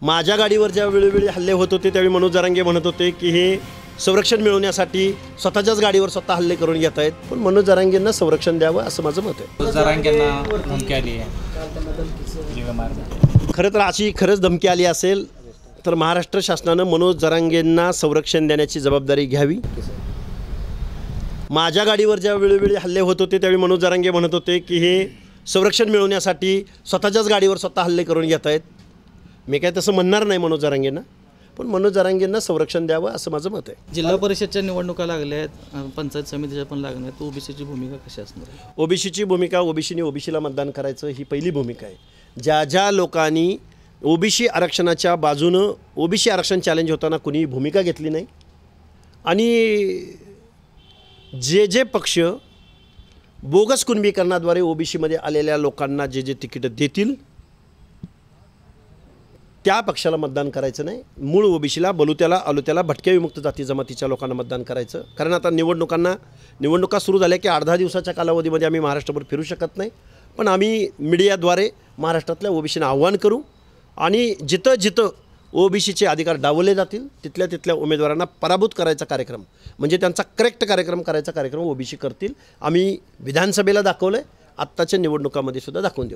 माझ्या गाडीवर ज्या वेळोवेळी हल्ले होत होते त्यावेळी मनोज जरांगे म्हणत होते की हे संरक्षण मिळवण्यासाठी स्वतःच्याच गाडीवर स्वतः हल्ले करून घेत आहेत, पण मनोज जरांगेंना संरक्षण द्यावं असं माझं मत आहे. जरांगेंना धमकी आली आहे. खरं तर अशी खरंच धमकी आली असेल तर महाराष्ट्र शासनानं मनोज जरांगेंना संरक्षण देण्याची जबाबदारी घ्यावी. माझ्या गाडीवर ज्या वेळोवेळी हल्ले होत होते त्यावेळी मनोज जरांगे म्हणत होते की हे संरक्षण मिळवण्यासाठी स्वतःच्याच गाडीवर स्वतः हल्ले करून घेत आहेत. मी काय तसं म्हणणार नाही मनोज जरांगेंना, पण मनोज जरांगेंना संरक्षण द्यावं असं माझं मत आहे. जिल्हा परिषदच्या निवडणुका लागल्या आहेत, पंचायत समितीच्या पण लागल्या आहेत, ओबीसीची भूमिका कशी असणार आहे? ओबीसीची भूमिका, ओबीसीने ओबीसीला मतदान करायचं ही पहिली भूमिका आहे. ज्या ज्या लोकांनी ओबीसी आरक्षणाच्या बाजूनं ओबीसी आरक्षण चॅलेंज होताना कुणीही भूमिका घेतली नाही आणि जे जे पक्ष बोगस कुणबीकरणाद्वारे ओबीसीमध्ये आलेल्या लोकांना जे जे तिकीटं देतील त्या पक्षाला मतदान करायचं नाही. मूळ ओबीसीला, बलुत्याला, आलुत्याला, भटक्या विमुक्त जाती जमातीच्या लोकांना मतदान करायचं. कारण आता निवडणुका सुरू झाल्या की 8-10 दिवसाच्या कालावधीमध्ये आम्ही महाराष्ट्रभर फिरू शकत नाही, पण आम्ही मीडियाद्वारे महाराष्ट्रातल्या ओबीसीना आव्हान करू आणि जिथं जिथं ओबीसीचे अधिकार डावलले जातील तिथल्या तिथल्या उमेदवारांना पराभूत करायचा कार्यक्रम, म्हणजे त्यांचा करेक्ट कार्यक्रम करायचा कार्यक्रम ओबीसी करतील. आम्ही विधानसभेला दाखवलं आहे, आत्ताच्या निवडणुकामध्ये सुद्धा दाखवून देऊ.